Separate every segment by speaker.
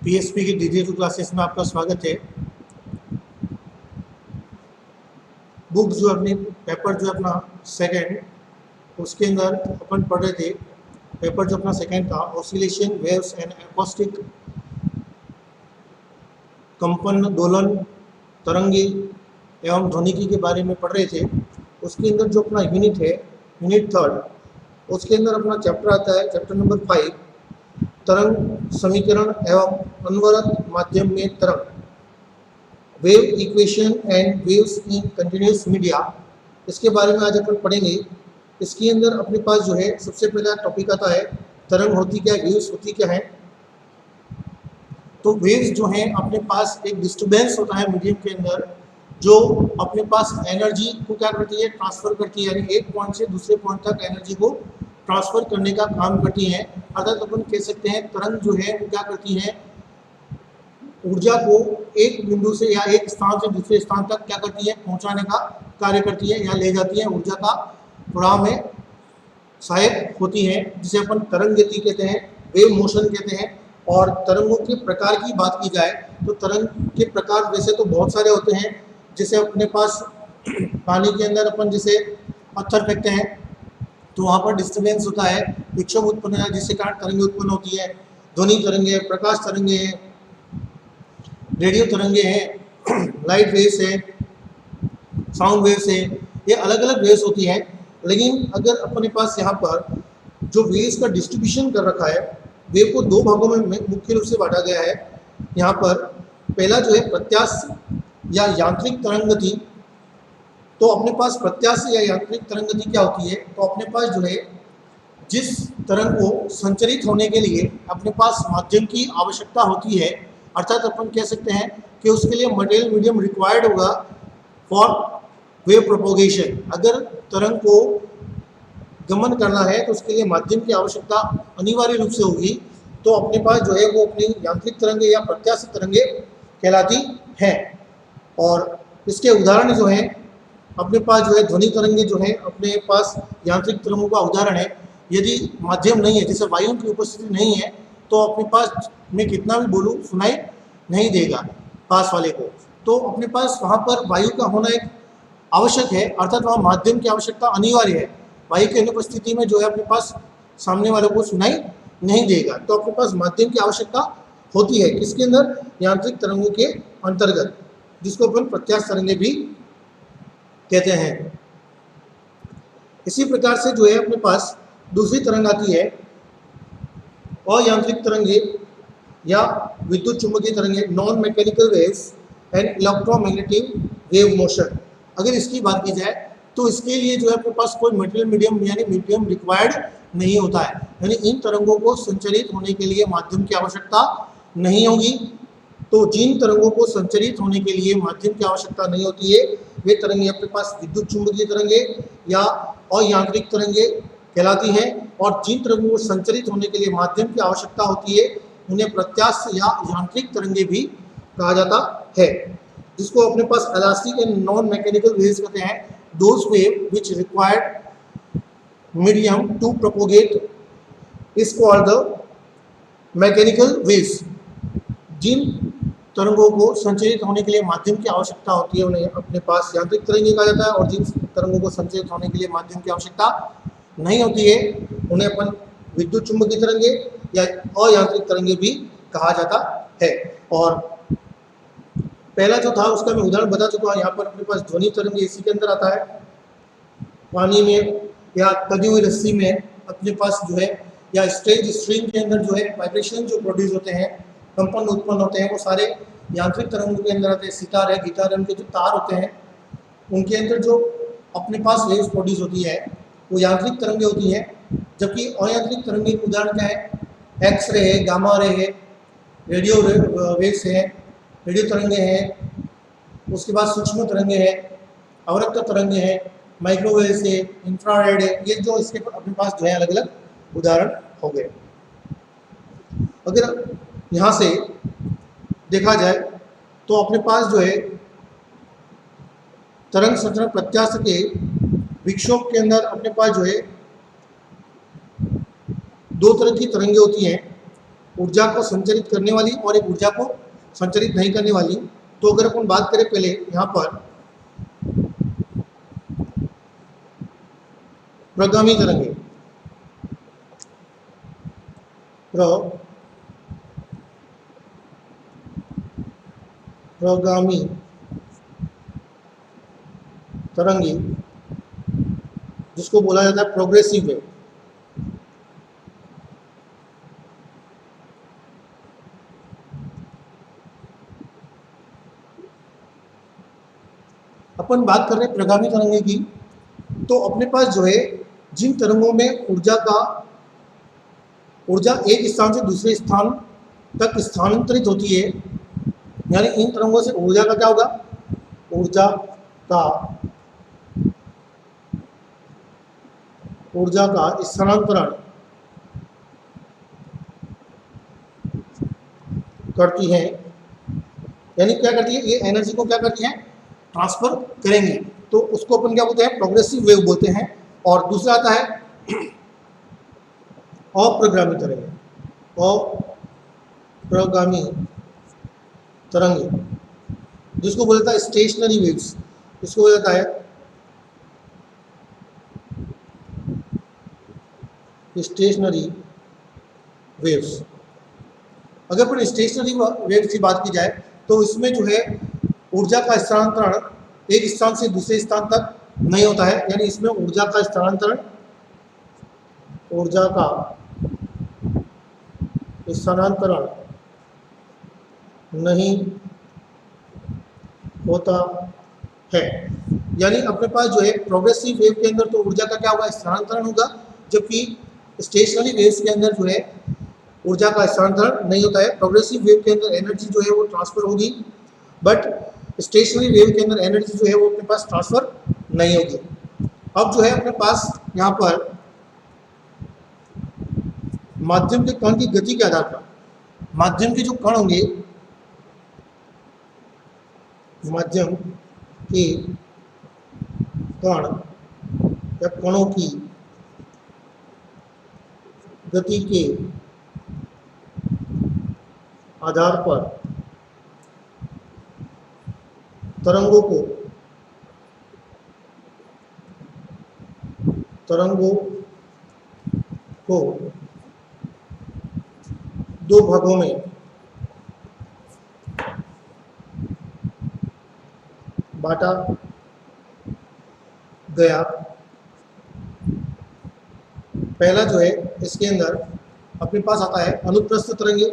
Speaker 1: PSP की digital classes में आपका स्वागत है। बुक जो अपनी पेपर जो अपना सेकंड, उसके अंदर अपन पढ़ रहे थे। पेपर जो अपना सेकंड था, ऑसिलेशन वेव्स एंड एकॉस्टिक, कंपन दोलन तरंगी एवं ध्वनिकी के बारे में पढ़ रहे थे। उसके अंदर जो अपना यूनिट है, यूनिट थर्ड, उसके अंदर अपना चैप्टर आता है, चैप्टर नंबर 5, तरंग समीकरण एवं अनवरत माध्यम में तरंग, wave equation and waves in continuous media. इसके बारे में आज अपन पढ़ेंगे। इसके अंदर अपने पास जो है सबसे पहला टॉपिक आता है तरंग होती क्या है, वेव्स होती क्या है। तो वेव्स जो हैं अपने पास एक डिस्टर्बेंस होता है मीडियम के अंदर, जो अपने पास एनर्जी को क्या करती है, ट्रांसफर करती है, यानी एक पॉइंट से दूसरे पॉइंट तक एनर्जी को ट्रांसफर करने का काम करती है। अर्थात अपन कह सकते हैं तरंग जो है वो क्या करती है, ऊर्जा को एक बिंदु से या एक स्थान से दूसरे स्थान तक क्या करती है, पहुंचाने का कार्य करती है या ले जाती है, ऊर्जा का प्रवाह में सहायक होती है, जिसे अपन तरंग गति कहते हैं, वेव मोशन कहते हैं। और तरंगों के प्रकार की बात की जाए तो तरंग के प्रकार वैसे तो बहुत सारे होते हैं। जैसे अपने पास पानी के अंदर अपन जैसे पत्थर फेंकते हैं तो वहाँ पर डिस्टर्बेंस होता है, विक्षोभ उत्पन्न होता है, जिससे कारण तरंगे उत्पन्न होती है। ध्वनि तरंगे, प्रकाश तरंगे हैं, रेडियो तरंगे हैं, लाइट वेव्स है, साउंड वेव्स है, ये अलग अलग वेव्स होती हैं। लेकिन अगर अपने पास यहाँ पर जो वेव्स का डिस्ट्रीब्यूशन कर रखा है, वेव को दो भागों में मुख्य रूप से बांटा गया है। यहाँ पर पहला जो है प्रत्यास्थ या यांत्रिक तरंग गति। तो अपने पास प्रत्यास्थ या यांत्रिक तरंग गति क्या होती है, तो अपने पास जो है जिस तरंग को संचरित होने के लिए अपने पास माध्यम की आवश्यकता होती है, अर्थात अपन कह सकते हैं कि उसके लिए मटेरियल मीडियम रिक्वायर्ड होगा फॉर वेव प्रोपोगेशन। अगर तरंग को गमन करना है तो उसके लिए माध्यम की आवश्यकता अनिवार्य रूप से होगी। तो अपने पास जो है वो अपनी यांत्रिक तरंगे या प्रत्यास्थ तरंगे कहलाती हैं। और इसके उदाहरण जो हैं अपने पास जो है ध्वनि तरंगे जो है अपने पास यांत्रिक तरंगों का उदाहरण है। यदि माध्यम नहीं है, जैसे वायु की उपस्थिति नहीं है, तो अपने पास मैं कितना भी बोलूँ सुनाई नहीं देगा पास वाले को। तो अपने पास वहाँ पर वायु का होना एक आवश्यक है, अर्थात वहाँ माध्यम की आवश्यकता अनिवार्य है। वायु की अनुपस्थिति में जो है अपने पास सामने वाले को सुनाई नहीं देगा। तो अपने पास माध्यम की आवश्यकता होती है किसके अंदर, यांत्रिक तरंगों के अंतर्गत, जिसको अपन प्रत्यास्थ तरंगे भी कहते हैं। इसी प्रकार से जो है अपने पास दूसरी तरंग आती है अयांत्रिक तरंगे या विद्युत चुंबकीय तरंगे, non mechanical waves and electromagnetic wave motion. अगर इसकी बात की जाए तो इसके लिए जो है अपने पास कोई मटेरियल मीडियम यानी मीडियम रिक्वायर्ड नहीं होता है, यानी इन तरंगों को संचरित होने के लिए माध्यम की आवश्यकता नहीं होगी। तो जिन तरंगों को संचरित होने के लिए माध्यम की आवश्यकता नहीं होती है, वे तरंगे अपने पास विद्युत चुंबकीय तरंगे या अयांत्रिक तरंगे कहलाती हैं। और जिन तरंगों को संचरित होने के लिए माध्यम की आवश्यकता होती है, उन्हें प्रत्यास्थ या यांत्रिक तरंगे भी कहा जाता है, जिसको अपने पास elastic and non mechanical waves कहते हैं। Those wave which required medium to propagate is called the mechanical waves. जिन तरंगों को संचरित होने के लिए माध्यम की आवश्यकता होती है, उन्हें अपने पास यांत्रिक तरंगे कहा जाता है। और जिन तरंगों को संचरित होने के लिए माध्यम की आवश्यकता नहीं होती है, उन्हें अपन विद्युत चुंबकीय तरंगे या अयांत्रिक तरंगे भी कहा जाता है। और पहला जो था उसका मैं उदाहरण बता चुका हूँ। यहाँ पर अपने पास ध्वनि तरंग इसी के अंदर आता है। पानी में या कटी हुई रस्सी में अपने पास जो है, या स्ट्रेंज स्ट्रिंग के अंदर जो है वाइब्रेशन जो प्रोड्यूस होते हैं, कंपन उत्पन्न होते हैं, वो सारे यांत्रिक तरंगों के अंदर आते हैं। सितार है, गिटार के जो तार होते हैं, उनके अंदर जो अपने पास वेव्स प्रोड्यूस होती है वो यांत्रिक तरंगे होती हैं। जबकि अयांत्रिक तरंगे के उदाहरण क्या है, एक्स रे है, गामा रे है, रेडियो वेव्स है, रेडियो तरंगे हैं, उसके बाद सूक्ष्म तरंगे हैं, अवरक्त तरंगे हैं, माइक्रोवेव्स है, इंफ्रारेड है। ये जो इसके अपने पास जो है अलग अलग उदाहरण हो गए। अगर यहाँ से देखा जाए तो अपने पास जो है तरंग संचरण प्रत्यास्थ के विक्षोभ के अंदर अपने पास जो है दो तरह की तरंगे होती हैं। ऊर्जा को संचरित करने वाली और एक ऊर्जा को संचरित नहीं करने वाली। तो अगर अपन बात करें पहले यहाँ पर प्रगामी तरंगे, प्रगामी तरंगे जिसको बोला जाता है प्रोग्रेसिव वेव। अपन बात कर रहे हैं प्रगामी तरंगे की, तो अपने पास जो है जिन तरंगों में ऊर्जा एक स्थान से दूसरे स्थान तक स्थानांतरित होती है, यानी इन तरंगों से ऊर्जा का क्या होगा, ऊर्जा का स्थानांतरण करती है, यानी क्या करती है, ये एनर्जी को क्या करती है, ट्रांसफर करेंगे। तो उसको अपन क्या बोलते हैं, प्रोग्रेसिव वेव बोलते हैं। और दूसरा आता है अप्रगामी तरंगे, अप्रगामी तरंगे जिसको बोलता है स्टेशनरी वेव्स, इसको बोला जाता है स्टेशनरी वेव्स। अगर अपन स्टेशनरी वेव्स की बात की जाए तो इसमें जो है ऊर्जा का स्थानांतरण एक स्थान से दूसरे स्थान तक नहीं होता है, यानी इसमें ऊर्जा का स्थानांतरण नहीं होता है। यानी अपने पास जो है प्रोग्रेसिव वेव के अंदर तो ऊर्जा का क्या होगा, स्थानांतरण होगा, जबकि स्टेशनरी वेव्स के अंदर जो है ऊर्जा का स्थानांतरण नहीं होता है। प्रोग्रेसिव वेव के अंदर एनर्जी जो है वो ट्रांसफर होगी, बट स्टेशनरी वेव के अंदर एनर्जी जो है वो अपने पास ट्रांसफर नहीं होगी। अब जो है अपने पास यहाँ पर माध्यम के कण की गति के आधार पर, माध्यम के जो कण होंगे, माध्यम के कण या कणों की गति के आधार पर तरंगों को दो भागों में बांटा गया। पहला जो है इसके अंदर अपने पास आता है अनुप्रस्थ तरंगे,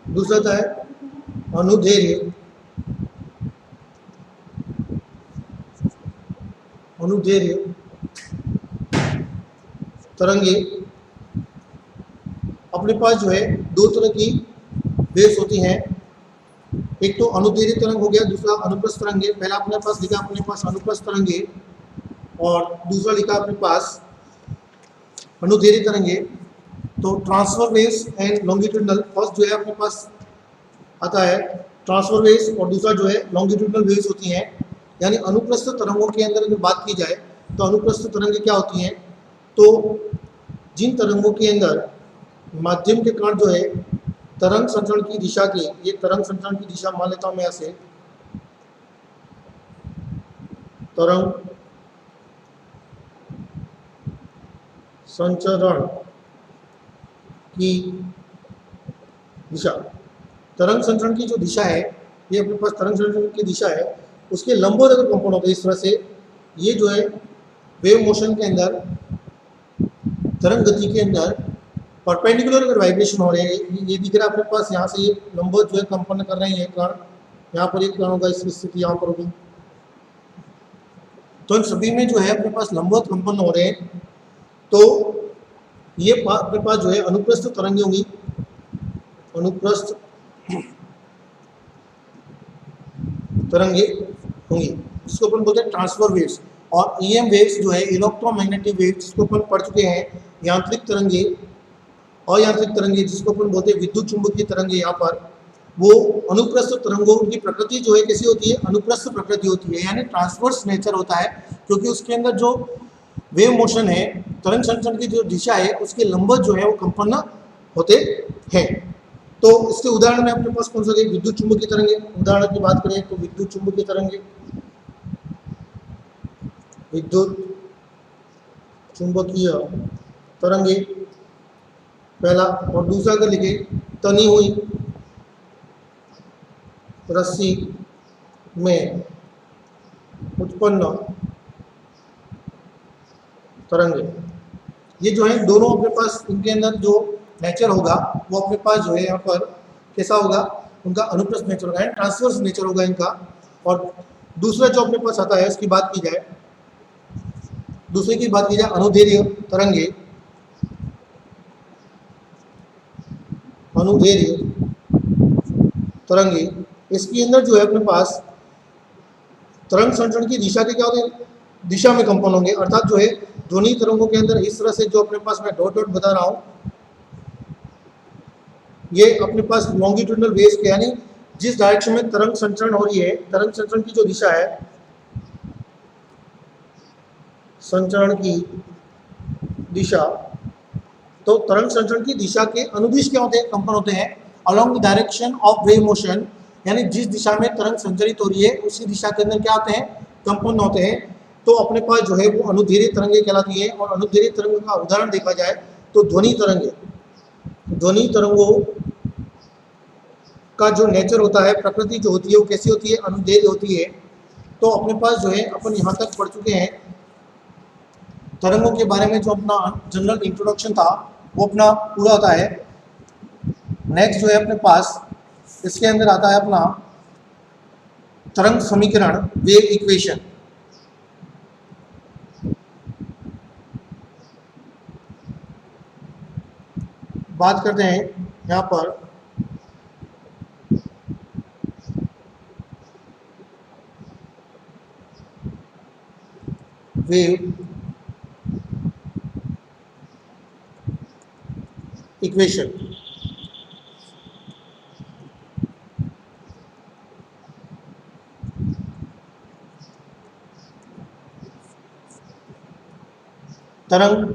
Speaker 1: दूसरा आता है अनुदैर्घ्य तरंगे। अपने पास जो है दो तरह की वेव्स होती हैं, एक तो अनुदैर्घ्य तरंग हो गया, दूसरा अनुप्रस्थ तरंगे। पहला अपने पास लिखा अपने पास अनुप्रस्थ तरंगे और दूसरा लिखा अपने पास अनुदैर्घ्य तरंगे। तो transfer waves and longitudinal, first जो है अपने पास आता है ट्रांसफर वेव्स और दूसरा जो है लॉन्गिट्यूडनल वेव्स होती हैं। यानी अनुप्रस्थ तरंगों के अंदर अगर बात की जाए तो अनुप्रस्थ तरंगे क्या होती हैं, तो जिन तरंगों के अंदर माध्यम के कण जो है तरंग संचरण की दिशा के, ये तरंग संचरण की दिशा मान लेता हूं मैं ऐसे, तरंग संचरण की दिशा, तरंग संचरण की जो दिशा है, ये अपने पास तरंग संचरण की दिशा है, उसके लंबवत अगर कंपन होते हैं इस तरह से, ये जो है वेव मोशन के अंदर, तरंग गति के अंदर परपेंडिकुलर अगर वाइब्रेशन हो रहे हैं, ये दिख रहा है अपने पास, यहाँ से ये लंबवत जो है कंपन कर रहे हैं, ये कण यहाँ पर एक कण होगा, इसकी स्थिति यहाँ पर होगी, तो इन सभी में जो है अपने पास लंबवत कंपन हो रहे हैं। तो ये अपने पास जो है अनुप्रस्थ तरंगे होंगी, अनुप्रस्थ तरंगे होंगी, जिसको अपन बोलते हैं ट्रांसफर वेव्स। और ईएम वेव्स जो है इलेक्ट्रोमैग्नेटिक वेव्स, जिसको अपन पढ़ चुके हैं, यांत्रिक तरंगे, अयांत्रिक तरंगे जिसको अपन बोलते हैं विद्युत चुंबकीय तरंगे, यहाँ पर वो अनुप्रस्थ तरंगों की प्रकृति जो है कैसी होती है, अनुप्रस्थ प्रकृति होती है, यानी ट्रांसवर्स नेचर होता है, क्योंकि उसके अंदर जो वेव मोशन है, तरंग संचरण की जो दिशा है उसके लंबवत जो है वो कंपन होते हैं। तो इसके उदाहरण में अपने पास कौन सा गई, विद्युत चुंबकीय तरंगे। उदाहरण की बात करें तो विद्युत चुंबकीय तरंगे, विद्युत चुंबकीय तरंगे पहला, और दूसरा अगर लिखे तनी हुई रस्सी में उत्पन्न तरंगे। ये जो है दोनों अपने पास, इनके अंदर जो नेचर होगा वो अपने पास जो है यहाँ पर कैसा होगा, उनका अनुप्रस्थ नेचर होगा, ट्रांसवर्स नेचर होगा इनका। और दूसरा जो अपने पास आता है उसकी बात की जाए, दूसरे की बात की जाए अनुदैर्घ्य तरंगे, अनुदैर्घ्य तरंगे, इसके अंदर जो है अपने पास तरंग संचरण की दिशा के क्या होते हैं, दिशा में कंपन होंगे, अर्थात जो है ध्वनि तरंगों के अंदर इस तरह से जो अपने पास मैं डॉट डॉट बता रहा हूं, ये अपने पास लॉन्गिट्यूडनल वेव्स के, यानी जिस डायरेक्शन में तरंग संचरण हो रही है, तरंग संचरण की जो दिशा है, संचरण की दिशा, तो तरंग संचरण की दिशा के अनुदिश क्या होते हैं, कंपन होते हैं, along the direction of wave motion, यानी जिस दिशा में तरंग संचरित हो रही है उसी दिशा के अंदर क्या होते हैं, कंपन होते हैं। तो अपने पास जो है वो अनुदैर्घ्य तरंगे कहलाती है। और अनुदैर्घ्य तरंग का उदाहरण देखा जाए तो ध्वनि तरंगे, ध्वनि तरंगों का जो नेचर होता है, प्रकृति जो होती है वो कैसी होती है, अनुदैर्घ्य होती है। तो अपने पास जो है अपन यहाँ तक पढ़ चुके हैं तरंगों के बारे में, जो अपना जनरल इंट्रोडक्शन था वो अपना पूरा होता है। नेक्स्ट जो है अपने पास इसके अंदर आता है अपना तरंग समीकरण, वेव इक्वेशन। बात करते हैं यहाँ पर वेव इक्वेशन। तरंग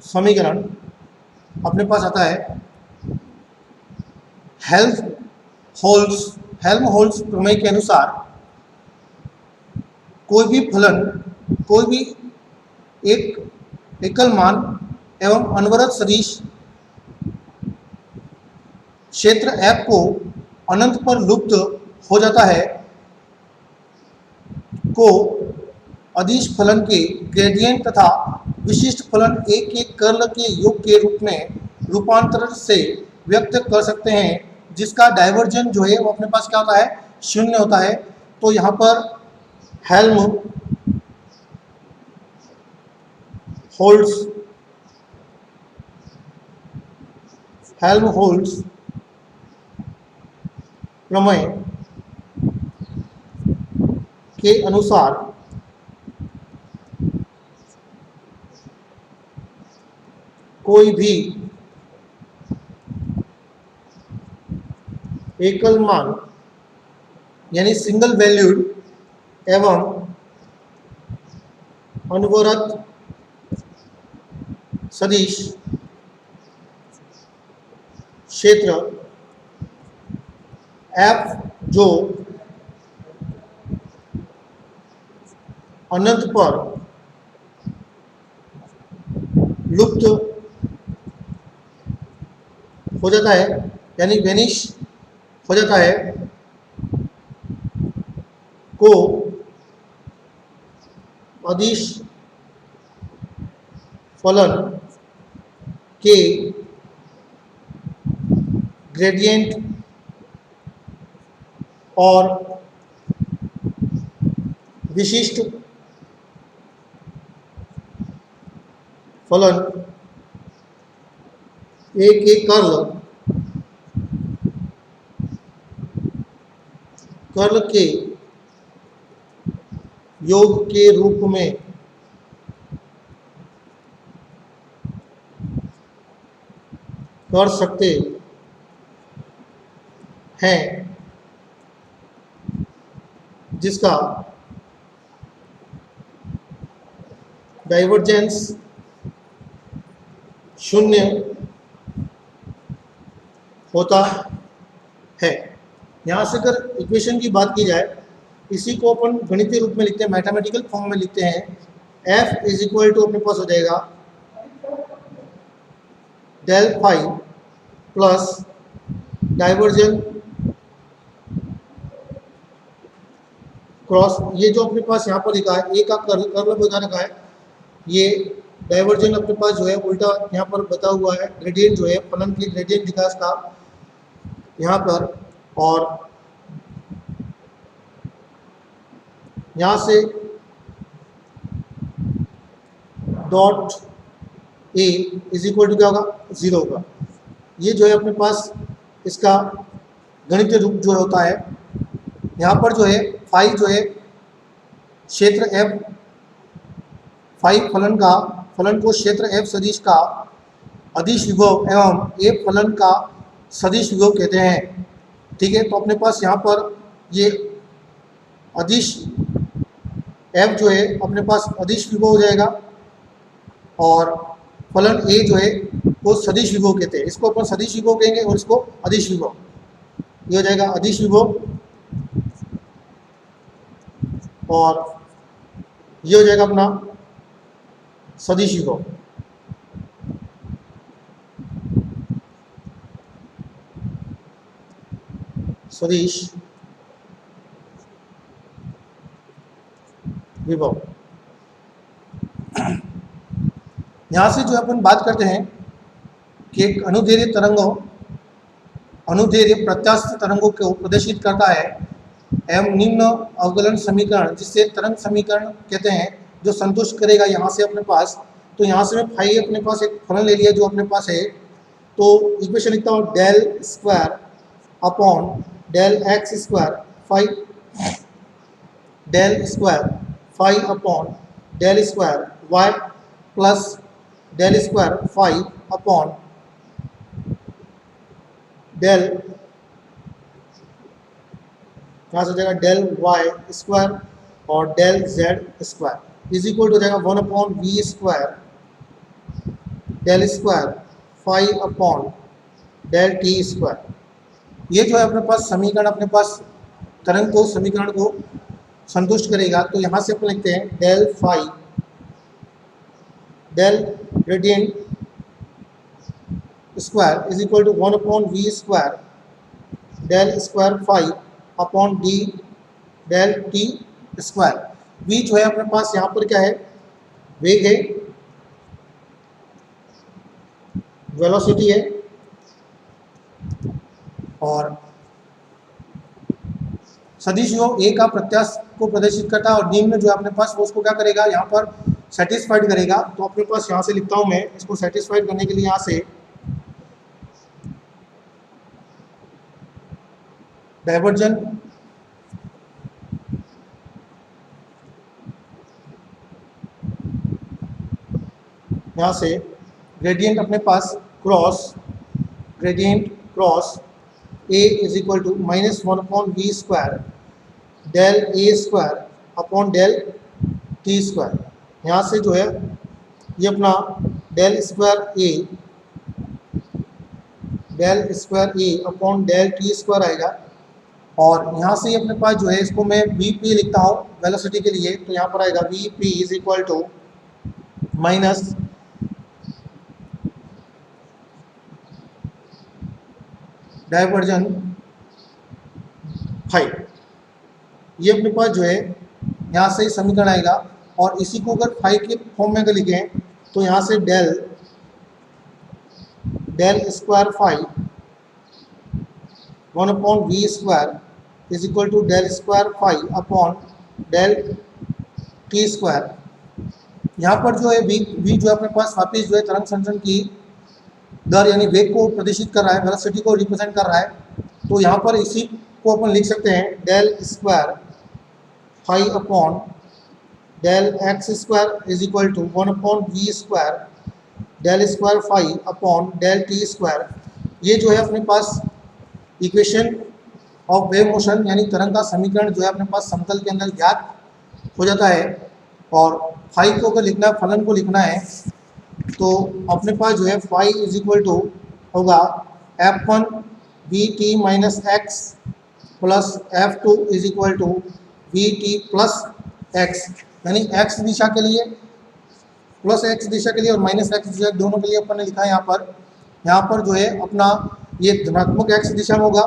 Speaker 1: समीकरण अपने पास आता है हेल्महोल्ट्ज प्रमेय के अनुसार कोई भी फलन, कोई भी एक एकल मान एवं अनवरत सदिश क्षेत्र F को अनंत पर लुप्त हो जाता है को अदिश फलन के ग्रेडियंट तथा विशिष्ट फलन A के कर्ल के योग के रूप में रूपांतरण से व्यक्त कर सकते हैं, जिसका डाइवर्जेंस जो है वो अपने पास क्या होता है, शून्य होता है। तो यहाँ पर हेल्महोल्ट्ज प्रमेय के अनुसार कोई भी एकल मान यानी सिंगल वैल्यूड एवं अनवरत सदिश क्षेत्र F जो अनंत पर लुप्त हो जाता है, यानी वेनिश हो जाता है, को अदिश फलन के ग्रेडियंट और विशिष्ट फलन A के कर्ल के योग के रूप में कर सकते हैं, जिसका डाइवर्जेंस शून्य होता है। यहाँ से अगर इक्वेशन की बात की जाए, इसी को अपन गणितीय रूप में लिखते हैं, मैथमेटिकल फॉर्म में लिखते हैं। F इज इक्वल टू अपने पास हो जाएगा del phi plus divergence cross, ये जो अपने पास यहाँ पर लिखा है ए का कर्ल बता रखा है, ये डाइवर्जन अपने पास जो है उल्टा यहाँ पर बता हुआ है, ग्रेडियंट जो है फलन की ग्रेडियंट लिखा है इसका यहाँ पर, और यहाँ से dot A is equal to क्या होगा, 0 होगा। ये जो है अपने पास इसका गणितीय रूप जो होता है। यहाँ पर जो है फाई जो है क्षेत्र एफ, फाई फलन को क्षेत्र एफ सदिश का अदिश विभव एवं ए फलन का सदिश विभव कहते हैं। ठीक है, तो अपने पास यहाँ पर ये अदिश एफ जो है अपने पास अदिश विभव हो जाएगा, और फलन ए जो है वो सदिश विभव कहते हैं। इसको अपन सदिश विभव कहेंगे और इसको अदिश विभव। ये हो जाएगा अदिश विभव, और ये हो जाएगा अपना सदिश विभव। सदिश विभव। यहाँ से जो अपन बात करते हैं कि एक अनुदैर्घ्य तरंगों, अनुदैर्घ्य प्रत्यास्थ तरंगों को प्रदर्शित करता है एवं निम्न अवकलन समीकरण, जिससे तरंग समीकरण कहते हैं, जो संतुष्ट करेगा यहाँ से अपने पास। तो यहाँ से मैं फाई अपने पास एक फलन ले लिया जो अपने पास है, तो इक्वेशन लिखता हूँ del square upon del x square phi, del square phi upon del square y plus del square phi upon del, यहाँ से हो जाएगा डेल वाई स्क्वायर और del z square is equal to हो जाएगा 1 upon we square del square phi upon del T square. ये जो है अपने पास समीकरण अपने पास तरंग को समीकरण को संतुष्ट करेगा। तो यहाँ से अपन लिखते हैं del phi del gradient square is equal to 1 upon we square del square phi upon d del T square. V जो है अपने पास यहाँ पर क्या है, वेग है, वेलोसिटी है, और सदिश विभव ए का प्रत्यास्थ को प्रदर्शित करता है, और निम्न जो है अपने पास वो उसको क्या करेगा, यहाँ पर सेटिस्फाइड करेगा। तो अपने पास यहाँ से लिखता हूँ मैं इसको सेटिस्फाइड करने के लिए, यहाँ से डाइवर्जन यहाँ से ग्रेडियंट अपने पास cross, gradient cross A is equal to -1 upon we square del A square upon del T square. यहाँ से जो है ये अपना del square A upon del T square आएगा, और यहाँ से अपने पास जो है इसको मैं वी पी लिखता हूँ वेलोसिटी के लिए। तो यहाँ पर आएगा v p is equal to minus divergence phi. ये अपने पास जो है यहाँ से समीकरण आएगा, और इसी को अगर फाई के फॉर्म में अगर लिखें तो यहाँ से del square phi 1 upon we square is equal to del square phi upon del T square. यहाँ पर जो है वी जो है अपने पास वापिस जो है तरंग संचरण की दर यानी वेग को प्रदर्शित कर रहा है, वेलोसिटी को रिप्रेजेंट कर रहा है। तो यहाँ पर इसी को अपन लिख सकते हैं del square phi upon del x square is equal to 1 upon we square del square phi upon del T square. ये जो है अपने पास इक्वेशन ऑफ वेव मोशन यानी तरंग का समीकरण जो है अपने पास समतल के अंदर ज्ञात हो जाता है। और फाई को अगर लिखना है, फलन को लिखना है, तो अपने पास जो है फाई इज इक्वल टू होगा F1 v t minus x plus F2 is equal to v t plus x, यानी एक्स दिशा के लिए प्लस एक्स दिशा के लिए और माइनस एक्स दिशा दोनों के लिए अपन ने लिखा है यहाँ पर जो है अपना ये धनात्मक एक्स दिशा में होगा,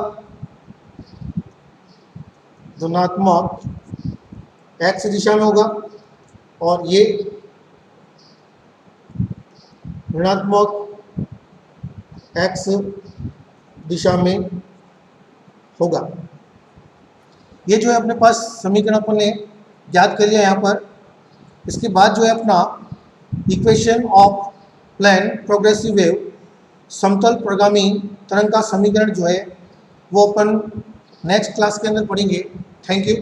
Speaker 1: धनात्मक एक्स दिशा में होगा, और ये ऋणात्मक एक्स दिशा में होगा। ये जो है अपने पास समीकरण अपन ने ज्ञात कर लिया यहाँ पर। इसके बाद जो है अपना equation of plane progressive wave समतल प्रगामी तरंग का समीकरण जो है वो अपन नेक्स्ट क्लास के अंदर पढ़ेंगे। Thank you.